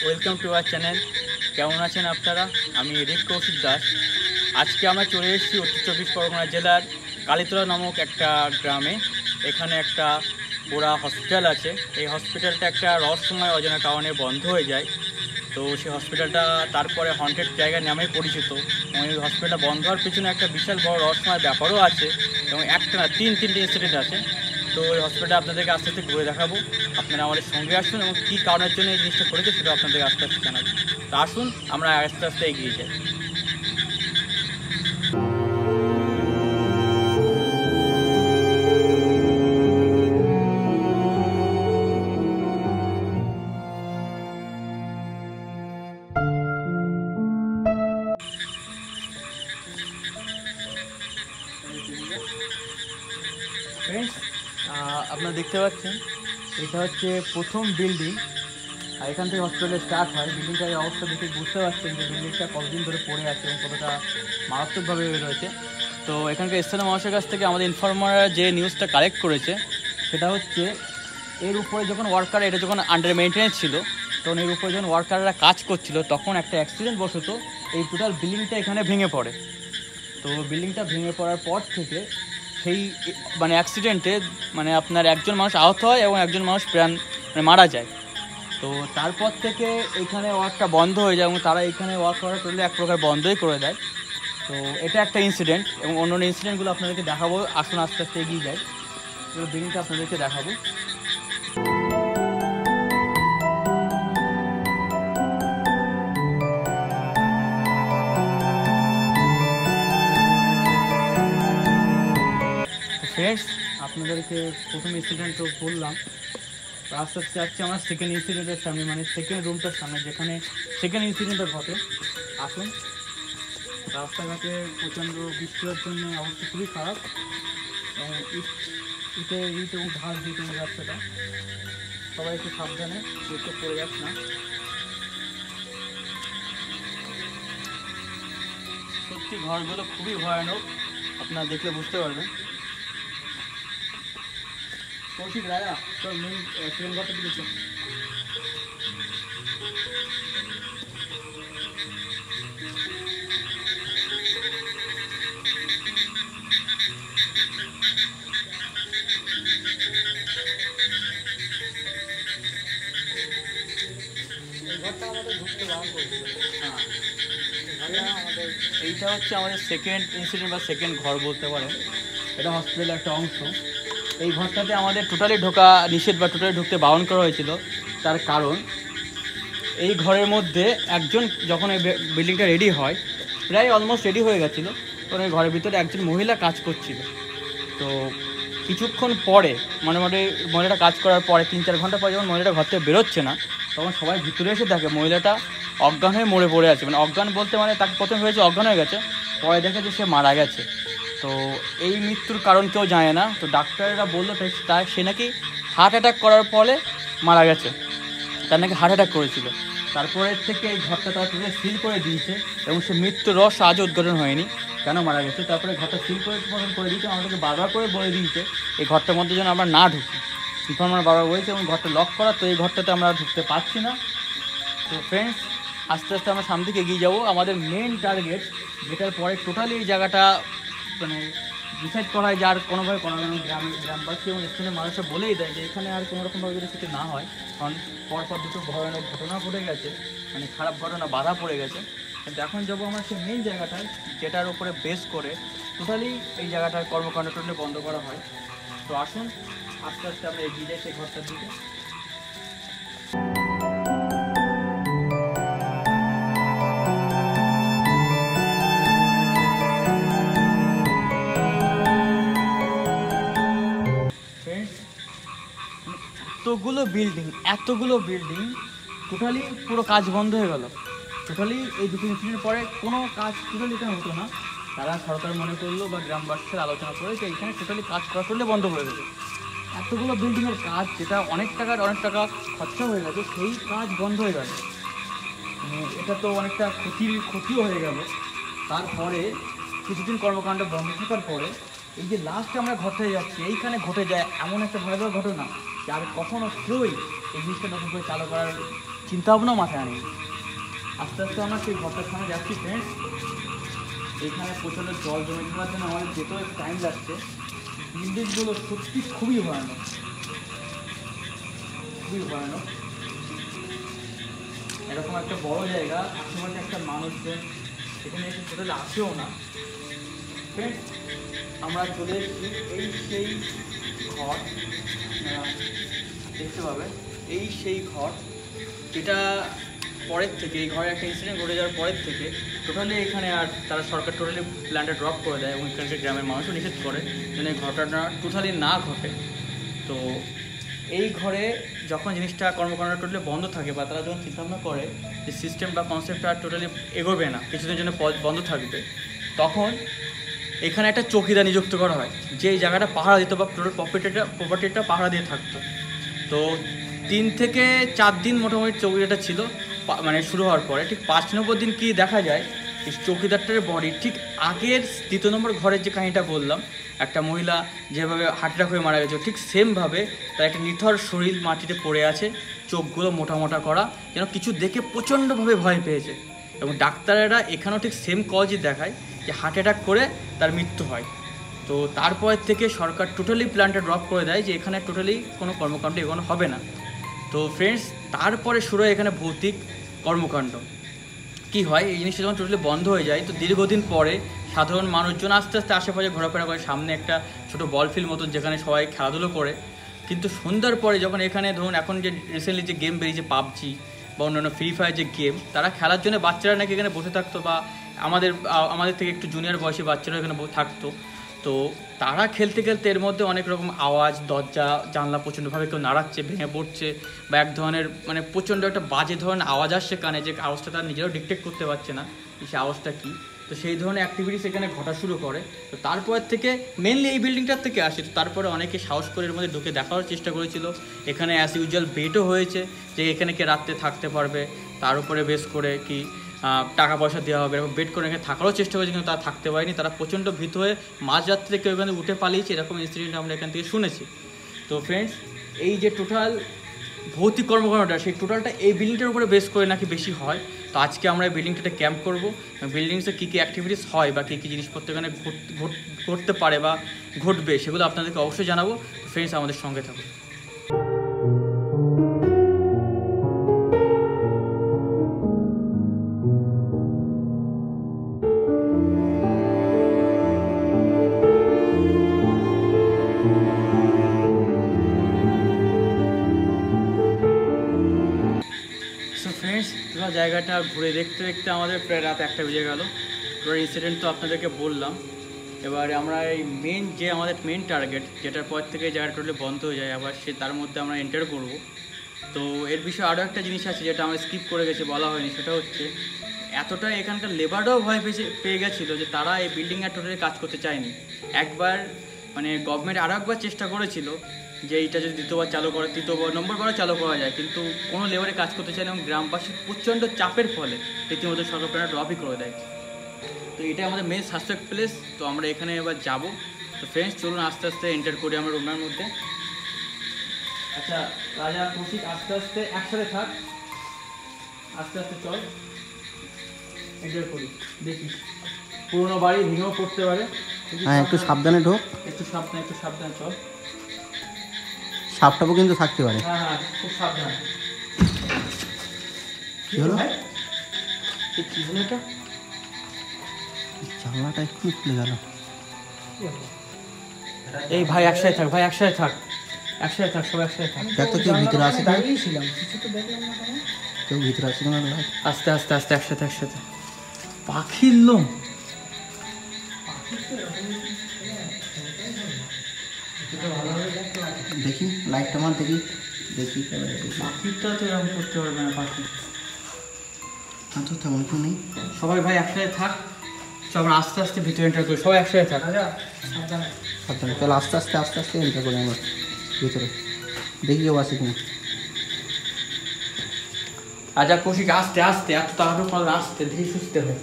Welcome to our channel. কেমন আছেন আপনারা? আমি ঋক কৌশিক দাস। আজকে আমরা চলে এসেছি উত্তর চব্বিশ পরগনা জেলার কালীতলা নামক একটা গ্রামে। এখানে একটা পোড়া হসপিটাল আছে। এই হসপিটালটা একটা রহস্যময় অজানা কারণে বন্ধ হয়ে যায়। তো সেই হসপিটালটা তারপরে হন্টেড জায়গা নামে পরিচিত। এবং এই হসপিটালটা বন্ধ হওয়ার পিছনে একটা বিশাল বড় রহস্যময় ব্যাপারও আছে এবং একটা না তিনটে ইনসিডেন্ট আছে। তো এই হসপিটালটা আপনাদেরকে আস্তে আস্তে ঘুরে দেখাবো। আপনারা আমাদের সঙ্গে আসুন এবং কী কারণের জন্য এই জিনিসটা করেছে সেটা আপনাদেরকে আস্তে আস্তে জানাবো। তো আসুন আমরা আস্তে আস্তে এগিয়ে যাই। ফ্রেন্ডস, আপনারা দেখতে পাচ্ছেন এটা হচ্ছে প্রথম বিল্ডিং, আর এখান থেকে হসপিটালে স্টার্ট হয়। বিল্ডিংটার অবস্থা দেখে বুঝতে পারছেন যে বিল্ডিংটা কতদিন ধরে পড়ে আছে এবং কতটা মারাত্মকভাবে রয়েছে। তো এখানকার স্থানীয় মানুষের কাছ থেকে আমাদের ইনফরমাররা যে নিউজটা কালেক্ট করেছে সেটা হচ্ছে এর উপরে যখন এটা যখন আন্ডার মেনটেন্যান্স ছিল, তখন এর উপরে যখন ওয়ার্কাররা কাজ করছিল তখন একটা অ্যাক্সিডেন্ট বশত এই টোটাল বিল্ডিংটা এখানে ভেঙে পড়ে। তো বিল্ডিংটা ভেঙে পড়ার পর থেকে সেই অ্যাক্সিডেন্টে আপনার একজন মানুষ আহত হয় এবং একজন মানুষ মারা যায়। তো তারপর থেকে এখানে ওয়ার্কটা বন্ধ হয়ে যায় এবং তারা এখানে ওয়ার্ক করা করলে এক প্রকার বন্ধই করে দেয়। তো এটা একটা ইনসিডেন্ট এবং অন্য ইনসিডেন্টগুলো আপনাদেরকে দেখাবো। আসুন আস্তে আস্তে এগিয়ে যাই, পুরো বিল্ডিংটা আপনাদেরকে দেখাবো। ফ্রেন্ডস, আপনাদেরকে প্রথম ইনসিডেন্ট তো বললাম। আস্তে আস্তে যাচ্ছে আমার সেকেন্ড ইনসিডেন্টের সামনে, সেকেন্ড রুমটার সামনে যেখানে সেকেন্ড ইনসিডেন্টটা ঘটে। আসুন, রাস্তাঘাটে প্রচণ্ড বৃষ্টি হওয়ার জন্য অবস্থা খুবই খারাপ এবং ইট এবং ঘাস দিয়ে তৈরি রাস্তাটা। সবাই একটু সাবধানে দেখতে পড়ে যাচ্ছে না। সত্যি ঘরগুলো খুবই ভয়ানক, আপনারা দেখলে বুঝতে পারবেন। কৌশিক রায়া তোর মেন সেকেন্ড ঘরটা দিয়েছে। এইটা হচ্ছে আমাদের সেকেন্ড ইনসিডেন্ট বা সেকেন্ড ঘর বলতে পারেন। এটা হসপিটালের একটা অংশ। এই ঘরটাতে আমাদের টোটালি ঢোকা নিষেধ বা টোটালি ঢুকতে বারণ করা হয়েছিল। তার কারণ এই ঘরের মধ্যে একজন যখন এই বিল্ডিংটা রেডি হয়, প্রায় অলমোস্ট রেডি হয়ে গেছিলো, তখন এই ঘরের ভিতরে একজন মহিলা কাজ করছিল। তো কিছুক্ষণ পরে মহিলাটা কাজ করার পরে 3-4 ঘন্টা পরে যখন মহিলাটা ঘর থেকে বেরোচ্ছে না, তখন সবাই ভিতরে এসে দেখে মহিলাটা অজ্ঞান হয়ে মরে পড়ে আছে। অজ্ঞান বলতে তাকে প্রথমে হয়েছে অজ্ঞান হয়ে গেছে, পরে দেখে যে সে মারা গেছে। তো এই মৃত্যুর কারণ কেউ জানে না। তো ডাক্তাররা বললো সে নাকি হার্ট অ্যাটাক করার ফলে মারা গেছে, তার নাকি হার্ট অ্যাটাক করেছিল। তারপরের থেকে এই ঘরটা তারা সিল করে দিয়েছে এবং সে মৃত্যুর রহস্য আজও উদ্ঘাটন হয়নি, কেন মারা গেছে। তারপরে ঘরটা সিল করে দিয়েছে। আমাদেরকে বারবার করে বলে দিয়েছে এই ঘরটার মধ্যে যেন আমরা না ঢুকি। ইনফরমার বারবার বলেছে এবং ঘরটা লক করা। তো এই ঘরটাতে আমরা ঢুকতে পারছি না। তো ফ্রেন্ডস, আস্তে আস্তে আমরা সামনে থেকে এগিয়ে যাবো। আমাদের মেন টার্গেট, যেটার পরে টোটালি এই জায়গাটা ডিসাইড করা হয় যে আর কোনোভাবে করা যেন গ্রামবাসী এবং স্থানীয় মানুষরা বলেই দেয় যে এখানে আর কোনোরকমভাবে যদি কিছু না হয়, কারণ পরপর দুটো ভয়ানক ঘটনা ঘটে গেছে, খারাপ ঘটনা বাধা পড়ে গেছে। কিন্তু এখন যাবো আমরা সেই মেন জায়গাটায়, যেটার উপরে বেস করে টোটালি এই জায়গাটার কর্মকাণ্ড টোটালি বন্ধ করা হয়। তো আসুন আস্তে আস্তে আমরা এগিয়ে যাই সেই ঘরটার দিকে। এতগুলো বিল্ডিং টোটালি পুরো কাজ বন্ধ হয়ে গেল। টোটালি এই দুটো ইনসিডেন্টের পরে কোনো কাজ টোটালি এখানে হতো না। তারা সরকার মনে করলো বা গ্রামবাসীর আলোচনা করে যে এখানে টোটালি কাজ করা করলে বন্ধ হয়ে গেছে। এতগুলো বিল্ডিংয়ের কাজ, যেটা অনেক টাকা খরচা হয়ে গেছে, সেই কাজ বন্ধ হয়ে গেল। এটা তো অনেকটা ক্ষতিও হয়ে গেল। তারপরে কিছুদিন কর্মকাণ্ড বন্ধ থাকার পরে এই যে লাস্ট আমরা ঘটে যাচ্ছি, এইখানে ঘটে যায় এমন একটা ভয়াবহ ঘটনা যে আর কখনো কেউই এই জিনিসটা নতুন করে চালু করার চিন্তা ভাবনা মাথায় আনি। আস্তে আস্তে আমরা সেই ঘরটার সামনে যাচ্ছি ফ্রেন্ডস। এখানে প্রচণ্ড জল জমে থাকার জন্য আমাদের যেতেও টাইম লাগছে। বিল্ডিংগুলো সত্যি খুবই ভয়ানক, খুবই ভয়ানক। এরকম একটা বড় জায়গা, আশেপাশে একটা মানুষজন এখানে এসে টোটালি আসেও না। ফ্রেন্ডস, আমরা চলে এসেছি এই সেই ঘর, দেখতে পাবে এই সেই ঘর যেটা পরের থেকে, এই ঘরে একটা ইনসিডেন্ট ঘটে যাওয়ার পরের থেকে টোটালি এখানে আর তারা সরকার টোটালি প্ল্যানটা ড্রপ করে দেয় এবং এখানকার গ্রামের মানুষও নিষেধ করে যেন এই ঘটনাটা টোটালি না ঘটে। তো এই ঘরে যখন জিনিসটা কর্মকাণ্ড টোটালি বন্ধ থাকে বা তারা যখন চিন্তাভাবনা করে যে সিস্টেম বা কনসেপ্টটা টোটালি এগোবে না, কিছুদিনের জন্য বন্ধ থাকবে, তখন এখানে একটা চৌকিদার নিযুক্ত করা হয় যে এই জায়গাটা পাহারা দিত বা টোটাল প্রপার্টিটা পাহারা দিয়ে থাকতো। তো 3 থেকে 4 দিন মোটামুটি চৌকিদারটা ছিল, মানে শুরু হওয়ার পরে ঠিক 5 নম্বর দিন কি দেখা যায়, এই চৌকিদারটার বডি ঠিক আগের 2 নম্বর ঘরের যে কাহিনিটা বললাম, একটা মহিলা যেভাবে হার্ট অ্যাটাক হয়ে মারা গেছে ঠিক সেমভাবে তার একটা নিথর শরীর মাটিতে পড়ে আছে, চোখগুলো মোটা মোটা করা, যেন কিছু দেখে প্রচণ্ডভাবে ভয় পেয়েছে। এবং ডাক্তারেরা এখানেও ঠিক সেম কজই দেখায় যে হার্ট অ্যাটাক করে তার মৃত্যু হয়। তো তারপর থেকে সরকার টোটালি প্ল্যানটা ড্রপ করে দেয় যে এখানে টোটালি কোনো কর্মকাণ্ড এগোনো হবে না। তো ফ্রেন্ডস, তারপরে শুরু হয় এখানে ভৌতিক কর্মকাণ্ড। কি হয়, এই জিনিসটা যখন টোটালি বন্ধ হয়ে যায় তো দীর্ঘদিন পরে সাধারণ মানুষজন আস্তে আস্তে আশেপাশে ঘোরাফেরা করে, সামনে একটা ছোটো বল ফিল্ড মতন যেখানে সবাই খেলাধুলো করে। কিন্তু সন্ধ্যার পরে যখন এখানে ধরুন এখন যে রিসেন্টলি যে গেম বেরিয়েছে পাবজি বা অন্যান্য ফ্রি ফায়ার যে গেম, তারা খেলার জন্য বাচ্চারা নাকি এখানে বসে থাকতো বা আমাদের থেকে একটু জুনিয়র বয়সী বাচ্চারা এখানে থাকতো। তো তারা খেলতে খেলতে এর মধ্যে অনেক রকম আওয়াজ, দরজা জানলা প্রচণ্ডভাবে কেউ নাড়াচ্ছে, ভেঙে পড়ছে বা এক ধরনের মানে প্রচণ্ড একটা বাজে ধরনের আওয়াজ আসছে কানে, যে আওয়াজটা তারা নিজেরাও ডিটেক্ট করতে পারছে না সেই আওয়াজটা কী। তো সেই ধরনের অ্যাক্টিভিটিস এখানে ঘটা শুরু করে। তো তারপর থেকে মেনলি এই বিল্ডিংটার থেকে আসে। তো তারপরে অনেকে সাহস করে এর মধ্যে ঢুকে দেখার চেষ্টা করেছিল। এখানে অ্যাজ ইউজুয়াল বেটও হয়েছে যে এখানে কে রাত্রে থাকতে পারবে, তার উপরে বেস করে কি টাকা পয়সা দেওয়া হবে, এরকম বেট করে এখানে থাকারও চেষ্টা করেছে, কিন্তু তারা থাকতে পারেনি। তারা প্রচণ্ড ভীত হয়ে মাঝরাত্রে কেউ এখানে উঠে পালিয়েছে, এরকম ইনসিডেন্ট আমরা এখান থেকে শুনেছি। তো ফ্রেন্ডস, এই যে টোটাল ভৌতিক কর্মকাণ্ডটা, সেই টোটালটা এই বিল্ডিংটার উপরে বেস করে নাকি বেশি হয়। তো আজকে আমরা এই বিল্ডিংটাতে ক্যাম্প করবো, বিল্ডিংসে কী কী অ্যাক্টিভিটিস হয় বা কী কী জিনিসপত্র এখানে ঘটতে পারে বা ঘটবে সেগুলো আপনাদেরকে অবশ্যই জানাবো। তো ফ্রেন্ডস, আমাদের সঙ্গে থাকুন। পুরো জায়গাটা ঘুরে দেখতে দেখতে আমাদের প্রায় রাত 1টা বেজে গেল। পুরো ইনসিডেন্ট তো আপনাদেরকে বললাম। এবারে আমরা এই আমাদের মেন টার্গেট, যেটার পর থেকে জায়গাটা টোটালি বন্ধ হয়ে যায়, আবার তার মধ্যে আমরা এন্টার করব। তো এর বিষয়ে আরও একটা জিনিস আছে যেটা আমরা স্কিপ করে গেছি, বলা হয়নি। সেটা হচ্ছে এতটা এখানকার লেবাররাও ভয় পেয়ে গেছিলো যে তারা এই বিল্ডিংয়ে টোটালি কাজ করতে চায়নি। একবার মানে গভর্নমেন্ট আরও একবার চেষ্টা করেছিল যে এইটা যদি 2বার চালু করে, 3 নম্বরবারও চালু করা যায়, কিন্তু কোনো লেবারে কাজ করতে চায় না এবং গ্রামবাসীর প্রচণ্ড চাপের ফলে রীতিমতো সরকার প্ল্যানটা ড্রপই করে দেয়। তো এটা আমাদের মেন সাসপেক্ট প্লেস। তো আমরা এখানে এবার যাব। তো ফ্রেন্ডস, চলুন আস্তে আস্তে এন্টার করি আমরা রুমের মধ্যে। আচ্ছা রাজা, কৌশিক, আস্তে আস্তে একসাথে থাক, আস্তে আস্তে চল এন্টার করি। দেখি পুরোনো বাড়ি ভেঙেও পড়তে পারে। হ্যাঁ, একটু সাবধানে ঢোক, একটু সাবধানে চল। সাপটাপও কিন্তু থাকতে পারে। হ্যাঁ হ্যাঁ, খুব সাবধান। কি হলো? কি হলো এটা? জানলাটা এক্ষুনি খুলে গেল। এই ভাই একসাথে থাক, ভাই একসাথে থাক, সব একসাথে থাক। দেখ তো কেউ ভিতরে আছে, দাঁড়িয়েছিলাম, কিছু তো দেখলাম না। কেউ ভিতরে আছে কিনা? আস্তে আস্তে একসাথে। পাখির লোম, দেখি লাইটটা মার, দেখি পাখিটা তো এরকম করতে পারবে না। পাখি তো তেমন কেউ নেই। সবাই ভাই একসাথে থাক, চল আমরা আস্তে আস্তে ভিতরে এন্টার করি। সবাই একসাথে থাক, সাবধানে চল, আস্তে আস্তে এন্টার করি আমরা ভিতরে, দেখি কেউ আছে কিনা। আচ্ছা কৌশিক, আস্তে এত তাড়াতাড়ি আস্তে ধীরে সুস্থে হয়।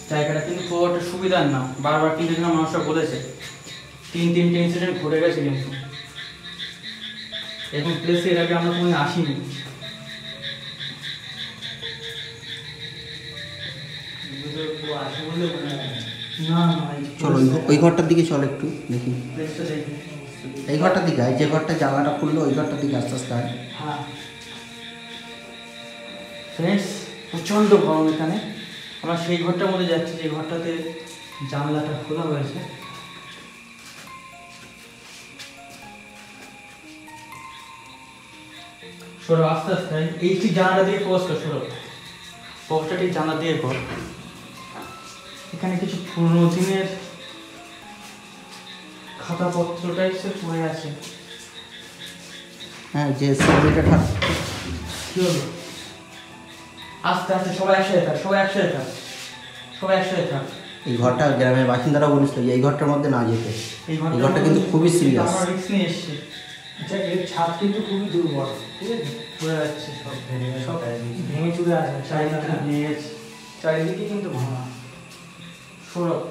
জায়গাটা কিন্তু খুব একটা সুবিধার না, বারবার কিন্তু মানুষরা বলেছে 3-3টে ইনসিডেন্ট ঘটে গেছে, কিন্তু এরকম প্লেসে এর আগে আমরা কোনো আসিনি। না না চলো ওই ঘরটার দিকে চলো একটু দেখি। প্লেসটা দেখি। এই ঘরটার দিকে আয়, যে ঘরটা জানলাটা খুললো ওই ঘরটার দিকে আস্তে আস্তে আয়। হ্যাঁ ফ্রেন্ডস, প্রচণ্ড গরম এখানে। আমরা সেই ঘরটার মধ্যে যাচ্ছি যে ঘরটাতে জানলাটা খোলা হয়েছে। সরো আস্তে আস্তে, এই ঠিক জানলাটা দিয়ে ফোকাস কর, সরো ফোকাসটা ঠিক জানলা দিয়ে কর। এখানে কিছু পুরোনো দিনের খাতাপত্র টাইপসের পড়ে আছে। হ্যাঁ, যে সিলিটা কি হলো? আস্তে আস্তে সবাই একসাথে থাক, সবাই একসাথে থাক, সবাই একসাথে থাক। এই ঘরটা গ্রামের বাসিন্দারা বলিস তো এই ঘরটার মধ্যে না যেতে। এই ঘরটা কিন্তু খুবই সিরিয়াস। আমরা রিস্ক নিয়ে এসেছি। আচ্ছা এর ছাদ কিন্তু খুবই দুর্বল, ঠিক আছে? পড়ে যাচ্ছে সব ভেঙে গেছে, সব ভেঙে চুরে আছে, চারিদিকে ভেঙে গেছে। চারিদিকে কিন্তু ভাঙা। সৌরভ,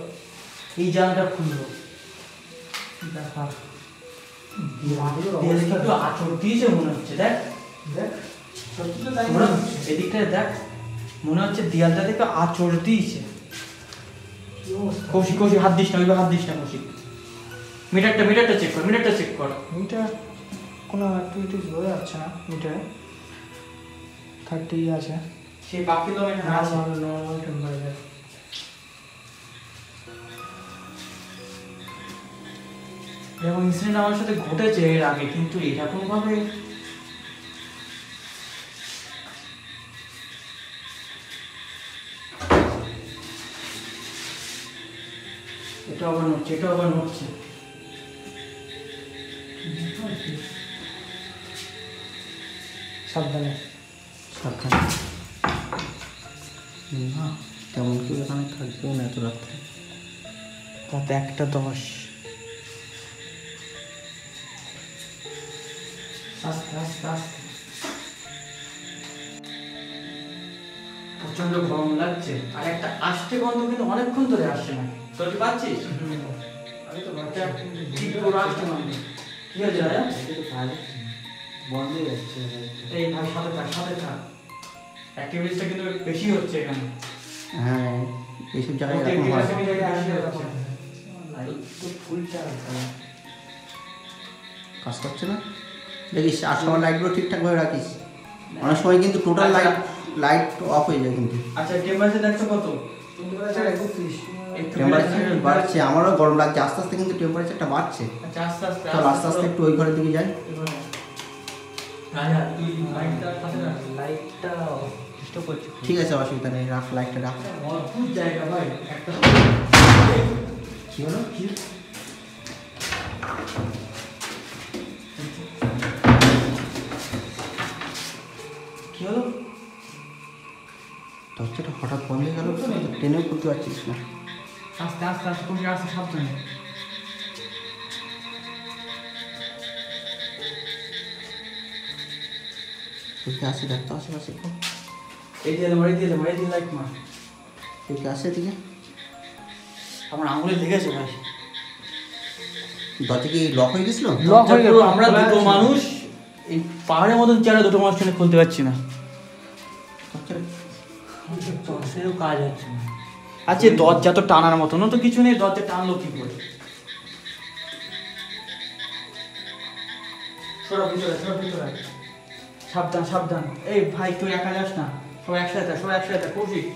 এই জানলাটা খুললো, দেখা মাটির দেয়ালে অবস্থা কিন্তু আঁচড় দিয়েছে মনে হচ্ছে। দেখ দেখ, সত্যি তো তাই মনে মনে হচ্ছে, হচ্ছে। এদিকটায় দেখ, মনে হচ্ছে দেয়ালটা থেকে আঁচড় দিয়েছে। কি অবস্থা? কৌশিক কৌশিক হাত দিস না, ওইভাবে হাত দিস না কৌশিক। মিটারটা চেক কর, মিটারটা চেক কর। মিটার কোনো অ্যাক্টিভিটিস বোঝা যাচ্ছে না মিটারে। 30 আছে, সেই বাকি তো আমি আছে। Normal temperature. এরকম ইনসিডেন্ট আমার সাথে ঘটেছে এর আগে, কিন্তু এরকম ভাবে এটা আবার নড়ছে, এটা আবার নড়ছে। সাবধানে। সাবধানে। না তেমন কেউ এখানে থাকবেও না এত রাত্রে। রাত 1:10। আস্তে আস্তে আস্তে। প্রচন্ড গরম লাগছে, আর একটা আষ্টে গন্ধ কিন্তু অনেকক্ষণ ধরে আসছে না। তোর কি পাচ্ছিস? আমি তো একটা ঠিক পুরো আষ্টে গন্ধ। কি হয়েছে রাজা? বন্ধ হয়ে যাচ্ছে। এই ভাই সাথে থাক, সাথে থাক। অ্যাক্টিভিটিসটা কিন্তু বেশি হচ্ছে এখানে। হ্যাঁ, এইসব জায়গায় এরকম হয়। লাইট তো ফুল চার্জ। কাজ করছে না দেখিস, আর সময় লাইটগুলো ঠিকঠাকভাবে রাখিস। অনেক সময় কিন্তু টোটাল লাইট অফ হয়ে যায় কিন্তু। আচ্ছা টেম্পারেচার দেখছো কত? টেম্পারেচার 31। টেম্পারেচার বাড়ছে, আমারও গরম লাগছে, আস্তে আস্তে কিন্তু টেম্পারেচারটা বাড়ছে। আচ্ছা আস্তে আস্তে চল আস্তে আস্তে একটু ওই ঘরের দিকে যাই। রাজা তুই লাইটটা সাথে রাখ। লাইটটা ডিস্টার্ব করছে। ঠিক আছে, অসুবিধা নেই, রাখ লাইটটা রাখ। অদ্ভুত জায়গা ভাই একটা। কি হলো? কি কি হলো? দরজাটা হঠাৎ বন্ধ হয়ে গেল, টেনেও খুলতে পারছিস না। আস্তে আস্তে আস্তে করে আস্তে সাবধানে। তুই আসি দেখ তো আশেপাশে। এই দিয়ে দেবো, এই দিয়ে দেবো, এই দিয়ে লাইট মার। তুই আসে এদিকে। আমার আঙুলে লেগেছে ভাই। দরজা কি লক হয়ে গেছিল? Lock হয়ে গেল। আমরা দুটো মানুষ এই পাহাড়ের মতন চেয়ারে দুটো মানুষ টেনে খুলতে পারছি না। সেও কাজ হচ্ছে না। আচ্ছা দরজা তো টানার মতন তো কিছু নেই, দরজা টানলো কি করে? সরা ভিতরে, সরা ভিতরে। সাবধান সাবধান। এই ভাই তুই একা যাস না, সবাই একসাথে থাক, সবাই একসাথে থাক। কৌশিক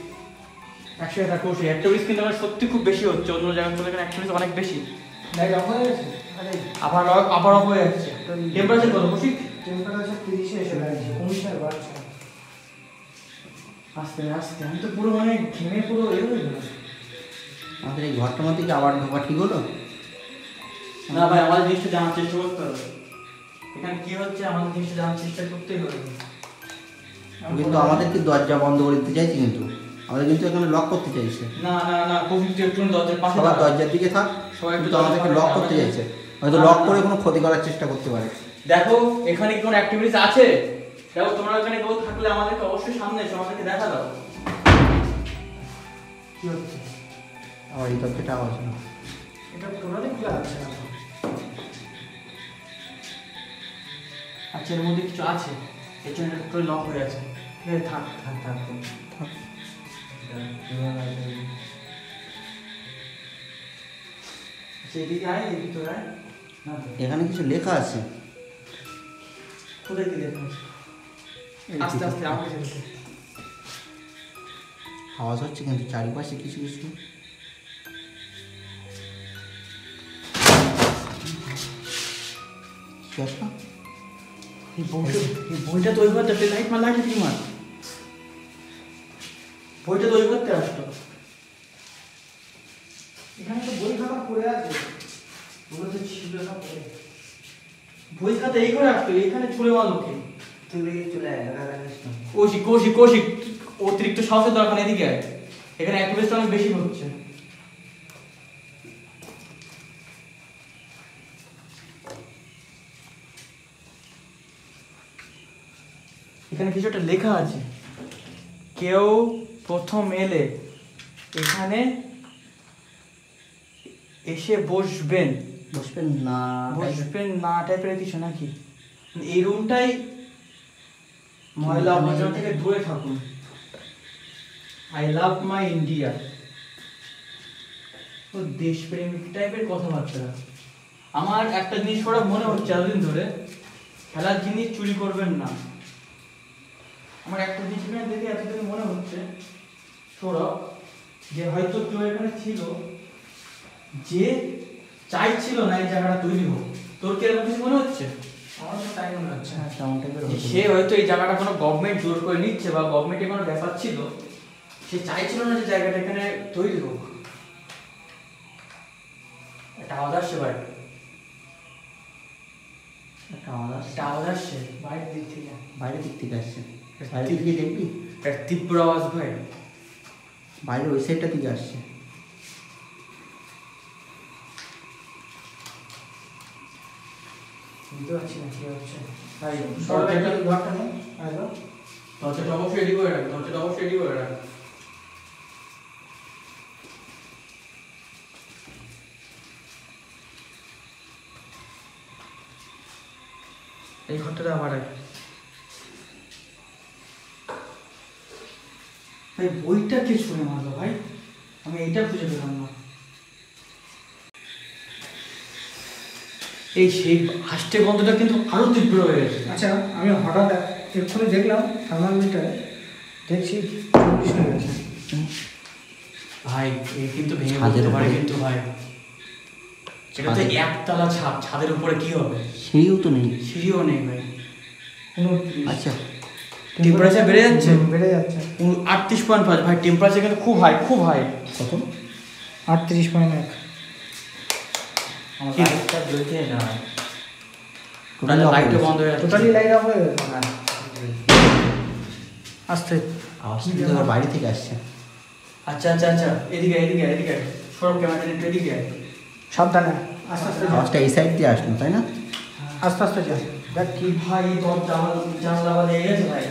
একসাথে থাক, কৌশিক। অ্যাক্টিভিটিস কিন্তু আমার সত্যি খুব বেশি হচ্ছে, অন্য জায়গায় তুলনায় এখানে অ্যাক্টিভিটিস অনেক বেশি। লাইট অফ হয়ে গেছে। আরে আবার আবার অফ হয়ে যাচ্ছে। টেম্পারেচার কত কৌশিক? টেম্পারেচার 30 এসে লাগছে, 19 আর বাড়ছে। আস্তে আস্তে আমি তো পুরো মানে ঘেমে পুরো এ হয়ে গেলাম। আমাদের এই ঘরটার মধ্যে কি আবার ঢোকা ঠিক হলো? না ভাই, আমাদের জিনিসটা জানার চেষ্টা করতে হবে। এখানে কি হচ্ছে আমাদের জিনিসটা জানার চেষ্টা করতেই হবে। কিন্তু আমাদের কি দরজা বন্ধ করে দিতে চাইছি, কিন্তু আমাদের কিন্তু এখানে লক করতে চাইছে। না না না, কৌশিক তুই একটু দরজার পাশে সবার দাঁড়া। দরজার দিকে থাক, সবাই একটু কিন্তু আমাদেরকে দরজার লক পাশে করতে দাঁড়া। চাইছে, হয়তো না, লক না, করে না। কোনো ক্ষতি করার চেষ্টা করতে পারে। দেখো এখানে কি কোনো অ্যাক্টিভিটিস আছে? দেখো তোমরা এখানে কেউ থাকলে আমাদেরকে অবশ্যই সামনে এসে আমাদেরকে দেখা দাও। কি হচ্ছে? আবার এই দরজাটা আওয়াজ হলো। এটা টোটালি খোলা আছে না। আচ্ছা এর মধ্যে কিছু আছে, এর জন্য একটু লক হয়ে আছে। ঠিক আছে থাক থাক থাক থাক। থাক। সেদিকে আয় দেখি তোরা না তো এখানে কিছু লেখা আছে। কোথায় কি লেখা আছে? আস্তে আস্তে আমাকে যেতে আওয়াজ হচ্ছে কিন্তু চারিপাশে কিছু কিছু। কি একটা এই বইটা তো ওই করতে লাইট মার লাইট কি মার বইটা তো ওই করতে আসতো। এখানে তো বই খাতা পড়ে আছে, ওগুলো তো ছিল না পরে বই খাতা এই করে আসতো, এখানে ছুড়ে মারলো কে? তুই চলে কৌশিক কৌশিক কৌশিক অতিরিক্ত সাহসের দরকার নেই, এদিকে আয়। এখানে অ্যাক্টিভিস্ট অনেক বেশি হচ্ছে। এখানে কিছু একটা লেখা আছে, কেউ প্রথম এলে এখানে এসে বসবেন বসবেন না বসবেন না টাইপের কিছু নাকি। এই রুমটাই ময়লা আবর্জনা থেকে দূরে থাকুন। I love my India. ও দেশপ্রেমিক টাইপের কথাবার্তা। আমার একটা জিনিস ওরা মনে হচ্ছে এতদিন ধরে, খেলার জিনিস চুরি করবেন না। আমার একটা জিনিস এখানে দেখে এতদিন মনে হচ্ছে সৌরভ, যে হয়তো কেউ এখানে ছিল যে চাইছিল না এই জায়গাটা তৈরি হোক। তোর কি এরকম কিছু মনে হচ্ছে? আমার তো তাই মনে হচ্ছে। হ্যাঁ কেমন টাইপের যে সে হয়তো এই জায়গাটা কোনো গভর্নমেন্ট জোর করে নিচ্ছে বা গভর্নমেন্টের কোনো ব্যাপার ছিল, সে চাইছিল না যে জায়গাটা এখানে তৈরি হোক। একটা আওয়াজ আসছে ভাই, একটা আওয়াজ আসছে। একটা আওয়াজ আসছে বাইরের দিক থেকে। বাইরের দিক থেকে আসছে। বাইরের দিকে দেখবি, একটা তীব্র আওয়াজ ভাই। বাইরে ওই সাইডটা দিকে আসছে। বুঝতে পারছি না কি হচ্ছে। ভাই দরজাটা ঘরটা নেই, হ্যালো। দরজাটা অবশ্যই রেডি করে রাখ, দরজাটা অবশ্যই রেডি করে রাখ। এই ঘরটাতে আবার আয়। ভাই বইটা কে ছুঁড়ে মারলো ভাই? আমি এইটা খুঁজে পেলাম না। এই সেই হাসতে গন্ধটা কিন্তু আরো তীব্র হয়ে গেছে। আচ্ছা, আমি হঠাৎ এক্ষুনি দেখলাম থার্মামিটারে, দেখছি 24 হয়ে গেছে। ভাই এই কিন্তু ভেঙে ছাদের পড়তে পারে উপরে। কিন্তু ভাই। এটা তো একতলা ছাদ, ছাদের উপরে কি হবে? সিঁড়িও তো নেই। সিঁড়িও নেই ভাই। 29। আচ্ছা টেম্পারেচার বেড়ে যাচ্ছে? বেড়ে যাচ্ছে। 38.5 ভাই, টেম্পারেচার কিন্তু খুব হাই, খুব হাই। কত? 38.1। আমার লাইটটা জ্বলছে না। টোটালি লাইটটা বন্ধ হয়ে যাচ্ছে। টোটালি লাইট অফ হয়ে গেছে। হ্যাঁ। আস্তে। আওয়াজ কিন্তু আবার বাইরে থেকে আসছে। আচ্ছা আচ্ছা আচ্ছা, এদিকে এদিকে এদিকে সরব ক্যামেরাটা একটু এদিকে আয়। সাবধানে, আস্তে আস্তে যা। আওয়াজটা এই সাইড দিয়ে আসলো তাই না? আস্তে আস্তে যা। দেখ কি ভাই, তোর জানলা আবার লেগে গেছে ভাই।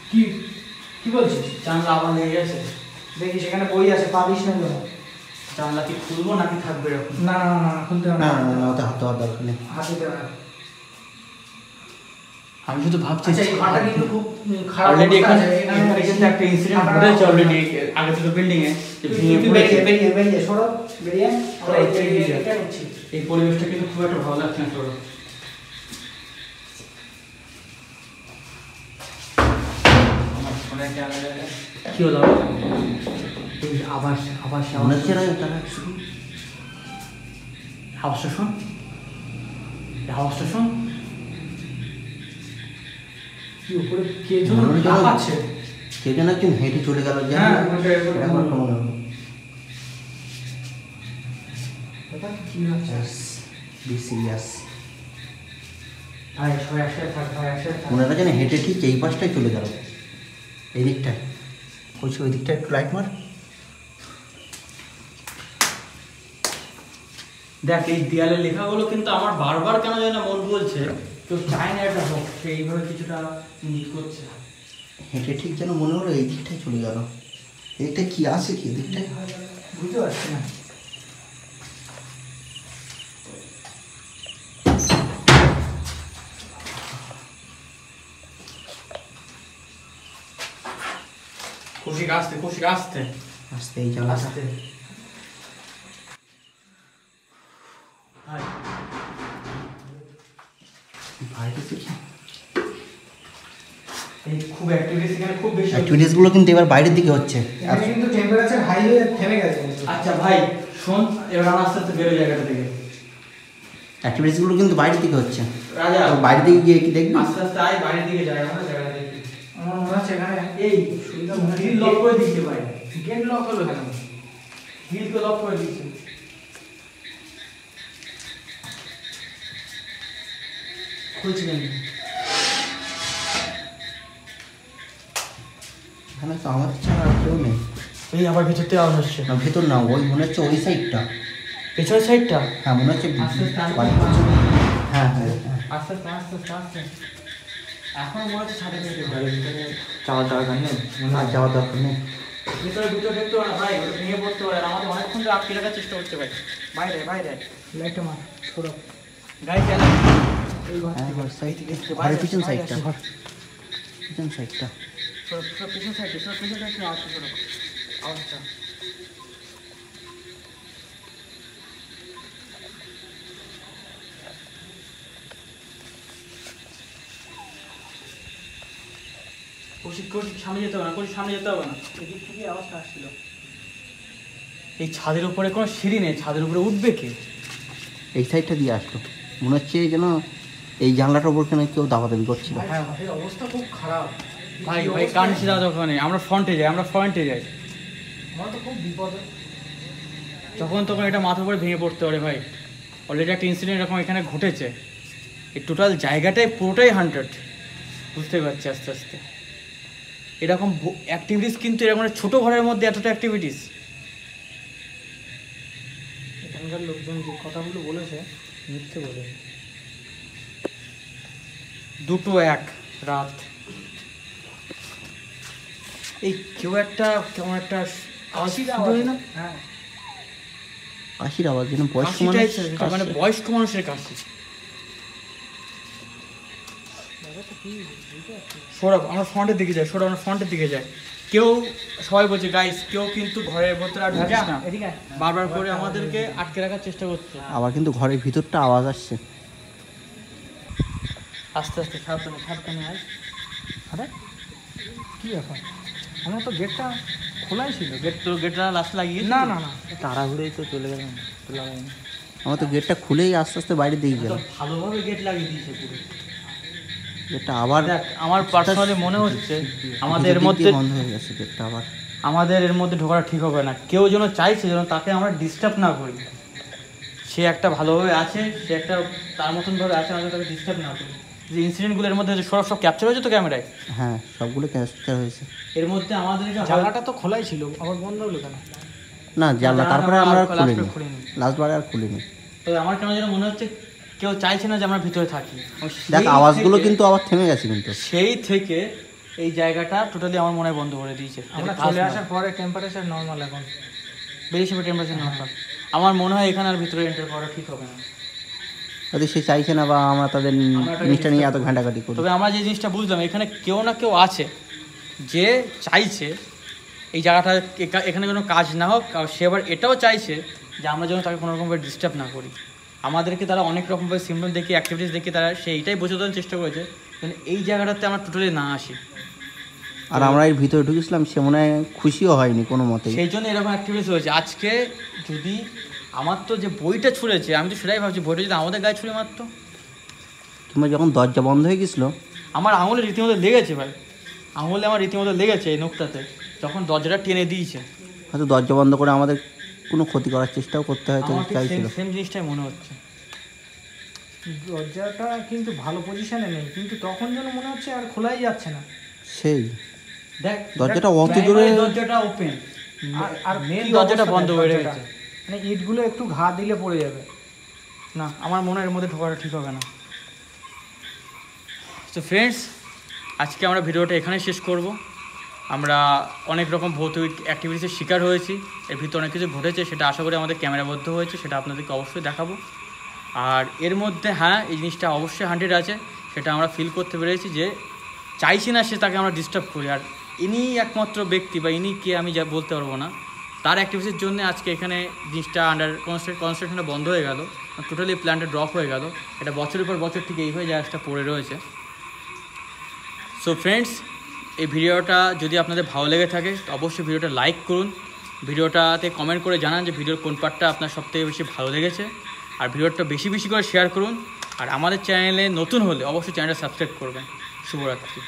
কি কি বলছিস? জানলা আবার লেগে গেছে। দেখি সেখানে বই আছে, পারিস না যেন। জানলা কি খুলবো নাকি থাকবে এরকম? না না না, খুলতে হবে না না। না না, ওতে হাত দেওয়ার দরকার নেই। হাতে দেওয়া। আমি শুধু ভাবছি আচ্ছা, এই ঘরটা কিন্তু খুব খারাপ অলরেডি অবস্থা এখানে আছে। এখানে কিন্তু একটা ইনসিডেন্ট ঘটেছে অলরেডি আগে থেকে বিল্ডিং এ, যে ভেঙে তুই পড়েছে। বেরিয়ে সরো, বেরিয়ে আমরা সরো, বেরিয়ে যা। এটা নিচ্ছি। এই পরিবেশটা কিন্তু খুব একটা ভালো লাগছে না তোর। আমার ফোনে ক্যামেরা কি হলো আবার? এই আবার আবার মনে হচ্ছে না তারা শুধু আওয়াজটা শোন, এই আওয়াজটা শোন। কি উপরে কে যেন মনে হলো যেন লাফাচ্ছে। কে যেন একজন হেঁটে চলে গেল। যে হ্যাঁ, ওটাই, ওটাই। এরকম একটা মনে হলো। এটা কি হচ্ছে? Be serious. ভাই সবাই একসাথে থাক, ভাই একসাথে থাক। মনে হয় যেন হেঁটে ঠিক এই পাশটায় চলে গেল, এই দিকটায়। বলছি ওই দিকটা একটু লাইট মার। দেখ এই দেয়ালের লেখাগুলো কিন্তু আমার বারবার কেন যেন মন বলছে কেউ চায় না এটা হোক, সে এইভাবে কিছুটা ইঙ্গিত করছে। হেঁটে ঠিক যেন মনে হলো এই দিকটায় চলে গেল। এই দিকটায় কি আছে কি দিকটায়? বুঝতে পারছি না। কৌশিক আসতে, কৌশিক আসতে। আস্তে এই জানলাটা আস্তে বাইরে থেকে এই খুব অ্যাক্টিভিটিস এখানে খুব বেশি অ্যাক্টিভিটিসগুলো কিন্তু এবার বাইরের দিকে হচ্ছে। এখানে কিন্তু টেম্পারেচার হাই হয়ে থেমে গেছে কিন্তু। আচ্ছা ভাই শোন, এবার আমরা আস্তে আস্তে বেরো জায়গাটা থেকে। অ্যাক্টিভিটিসগুলো কিন্তু বাইরের দিকে হচ্ছে। রাজা তো বাইরের দিকে গিয়ে কি দেখবি? আস্তে আস্তে আয়, বাইরের দিকে যাই আমরা, জায়গাটা দেখি। আমার মনে হচ্ছে এখানে এই সুবিধা মনে হয় লক করে দিচ্ছে ভাই, গেট লক হলো কেন? গিলকে লক করে দিচ্ছে। খুলছি কেন? এখানে তো আমাদের ছাড়া আর কেউ নেই। এই আবার ভিতর থেকে আওয়াজ হচ্ছে। না ভেতর না, ওই মনে হচ্ছে ওই সাইডটা। পেছনের সাইডটা? হ্যাঁ মনে হচ্ছে আস্তে আস্তে বাড়ির আস্তে পেছনে। হ্যাঁ হ্যাঁ হ্যাঁ। আস্তে আস্তে আস্তে আস্তে আস্তে এখন মনে হচ্ছে ছাদে থেকে ঘরের ভিতরে যাওয়ার দরকার নেই। আর যাওয়ার দরকার নেই। ভিতরে দুটো দেখতে পারে ভাই, ওটা ভেঙে পড়তে পারে। আর আমাদের অনেকক্ষণ ধরে আটকে রাখার চেষ্টা করছে ভাই। বাইরে বাইরে লাইটটা মার সরো। গাড়ি চালা। এই ঘর হ্যাঁ থেকে। ঘর সাইড ঘরের পিছন সাইডটা, পিছন সাইডটা। পিছন সাইডে, পিছন সাইডে আওয়াজ করো, আওয়াজটা। কৌশিক কৌশিক সামনে যেতে হবে না, কৌশিক সামনে যেতে হবে না। এদিক থেকে আওয়াজটা আসছিল। এই ছাদের উপরে কোনো সিঁড়ি নেই, ছাদের উপরে উঠবে কে? এই সাইডটা দিয়ে আসলো, মনে হচ্ছে যেন এই জানলাটার উপর কেন কেউ দাবাদাবি করছিল। হ্যাঁ ভাই অবস্থা খুব খারাপ। ভাই ভাই কানছি দাও ওখানে, আমরা ফ্রন্টে যাই, আমরা ফ্রন্টে যাই। আমার তো খুব বিপদ। যখন তখন এটা মাথার উপরে ভেঙে পড়তে পারে ভাই। অলরেডি একটা ইনসিডেন্ট এরকম এখানে ঘটেছে। এই টোটাল জায়গাটাই পুরোটাই 100, বুঝতে পারছি আস্তে আস্তে। এরকম অ্যাক্টিভিটিস কিন্তু এরকম একটা ছোটো ঘরের মধ্যে এতটা অ্যাক্টিভিটিস। এখানকার লোকজন যে কথাগুলো বলেছে মিথ্যে বলে। 2:01 রাত। এই কেউ একটা কেমন একটা আওয়াজ শুনলি না? হ্যাঁ কাশির আওয়াজ যেন বয়স্ক কাশি মানুষ types এর, মানে কাশছে। বয়স্ক মানুষের কাশি। সৌরভ আমরা ফ্রন্টের দিকে যাই, সৌরভ আমরা ফ্রন্টের দিকে যাই। কেউ সবাই বলছে গাইস, কেউ কিন্তু ঘরের ভেতরে আর ঢুকিস না, এদিকে আয়। বারবার করে আমাদেরকে আটকে রাখার চেষ্টা করছে। আবার কিন্তু ঘরের ভিতরটা আওয়াজ আসছে। আস্তে আস্তে সাবধানে সাবধানে আয়। আরে কি ব্যাপার? আমার তো গেটটা খোলাই ছিল। গেটটা লাস্ট লাগিয়ে না না না, তাড়াহুড়োই তো চলে গেলাম, তো লাগাইনি। আমার তো গেটটা খুলেই আস্তে আস্তে বাইরে দিয়ে গেল। তো ভালোভাবে গেট লাগিয়ে দিয়েছে পুরো। গেটটা আবার দেখ আমার পার্সোনালি মনে হচ্ছে আমাদের এর ভিতর দিক মধ্যে দিয়ে বন্ধ হয়ে গেছে গেটটা আবার। আমাদের এর মধ্যে ঢোকাটা ঠিক হবে না। কেউ যেন চাইছে যেন তাকে আমরা ডিস্টার্ব না করি। সে একটা ভালোভাবে আছে, সে একটা তার মতন ভাবে আছে, আমরা তাকে ডিস্টার্ব না করি। যে ইনসিডেন্টগুলো এর মধ্যে সব ক্যাপচার হয়েছে তো ক্যামেরায়। হ্যাঁ সবগুলো ক্যাপচার হয়েছে। এর মধ্যে আমাদেরকে জানলাটা তো খোলাই ছিল, আবার বন্ধ হলো কেন? না জানলা তারপরে আমরা আর লাস্টে খুলিনি, খুলিনি। লাস্টবারে আর খুলিনি। তবে আমার কেন যেন মনে হচ্ছে কেউ চাইছে না যে আমরা ভিতরে থাকি। দেখ আওয়াজগুলো কিন্তু আবার থেমে গেছে কিন্তু। সেই থেকে এই জায়গাটা টোটালি আমার মনে হয় বন্ধ করে দিয়েছে। আমরা কাজ চলে না। আসার পরে টেম্পারেচার নর্মাল এখন। বেরিয়েছে টেম্পারেচার নর্মাল। আমার মনে হয় এখানে আর ভিতরে এন্টার করা ঠিক হবে না। হয়তো সে চাইছে না বা আমরা তাদের জিনিসটা নিয়ে এত ঘাঁটাঘাঁটি করি। তবে আমরা যে জিনিসটা বুঝলাম এখানে কেউ না কেউ আছে যে চাইছে এই জায়গাটা এখানে কোনো কাজ না হোক। আর সে আবার এটাও চাইছে যে আমরা যেন তাকে কোনো রকমভাবে ডিস্টার্ব না করি। আমাদেরকে তারা অনেক রকমভাবে সিমটম দেখে অ্যাক্টিভিটিস দেখে তারা সেইটাই বোঝানোর চেষ্টা করেছে যেন এই জায়গাটাতে আমরা টোটালি না আসি। আর আমরা এর ভিতরে ঢুকেছিলাম, সে মনে হয় খুশিও হয়নি কোনো মতেই। সেই জন্য এরকম অ্যাক্টিভিটিস হয়েছে। আজকে যদি আমার তো যে বইটা ছুঁড়েছে, আমি তো সেটাই ভাবছি বইটা যদি আমাদের গায়ে ছুঁড়ে মারতো। কিংবা যখন দরজা বন্ধ হয়ে গেছিলো, আমার আঙুলে রীতিমতো লেগেছে ভাই, আঙুলে আমার রীতিমতো লেগেছে এই নোকটাতে, যখন দরজাটা টেনে দিয়েছে। হয়তো দরজা বন্ধ করে আমাদের কোনো ক্ষতি করার চেষ্টাও করতে হয়তো আমার ঠিক চাইছিল। সেম জিনিসটাই মনে হচ্ছে। দরজাটা কিন্তু ভালো পজিশনে নেই, কিন্তু তখন যেন মনে হচ্ছে আর খোলাই যাচ্ছে না। সেই দেখ দরজাটা অত প্রাইমারি জোরে, দরজাটা ওপেন, আর মেন কি দরজাটা অবস্থা বন্ধ দেখ হয়ে দরজাটা। গেছে। মানে ইটগুলো একটু ঘা দিলে পড়ে যাবে। না আমার মনে হয় এর মধ্যে ঢোকাটা ঠিক হবে না। তো ফ্রেন্ডস, আজকে আমরা ভিডিওটা এখানে শেষ করব। আমরা অনেক রকম ভৌতিক অ্যাক্টিভিটিসের শিকার হয়েছি, এর ভিতরে অনেক কিছু ঘটেছে, সেটা আশা করি আমাদের ক্যামেরাবদ্ধ হয়েছে, সেটা আপনাদেরকে অবশ্যই দেখাবো। আর এর মধ্যে হ্যাঁ এই জিনিসটা অবশ্যই 100 আছে, সেটা আমরা ফিল করতে পেরেছি যে চাইছি না সে তাকে আমরা ডিস্টার্ব করি। আর ইনি একমাত্র ব্যক্তি বা ইনি কে আমি যা বলতে পারবো না, তার অ্যাক্টিভিটির জন্য আজকে এখানে জিনিসটা আন্ডার কনস্ট্রাকশনে বন্ধ হয়ে গেল, টোটালি প্ল্যানটা ড্রপ হয়ে গেল। এটা বছরের পর বছর ঠিক এইভাবে জায়গাটা পড়ে রয়েছে। সো ফ্রেন্ডস, এই ভিডিওটা যদি আপনাদের ভালো লেগে থাকে তো অবশ্যই ভিডিওটা লাইক করুন, ভিডিওটাতে কমেন্ট করে জানান যে ভিডিওর কোন পার্টটা আপনার সবথেকে বেশি ভালো লেগেছে, আর ভিডিওটা বেশি বেশি করে শেয়ার করুন। আর আমাদের চ্যানেলে নতুন হলে অবশ্যই চ্যানেলটা সাবস্ক্রাইব করবেন। শুভরাত্রি।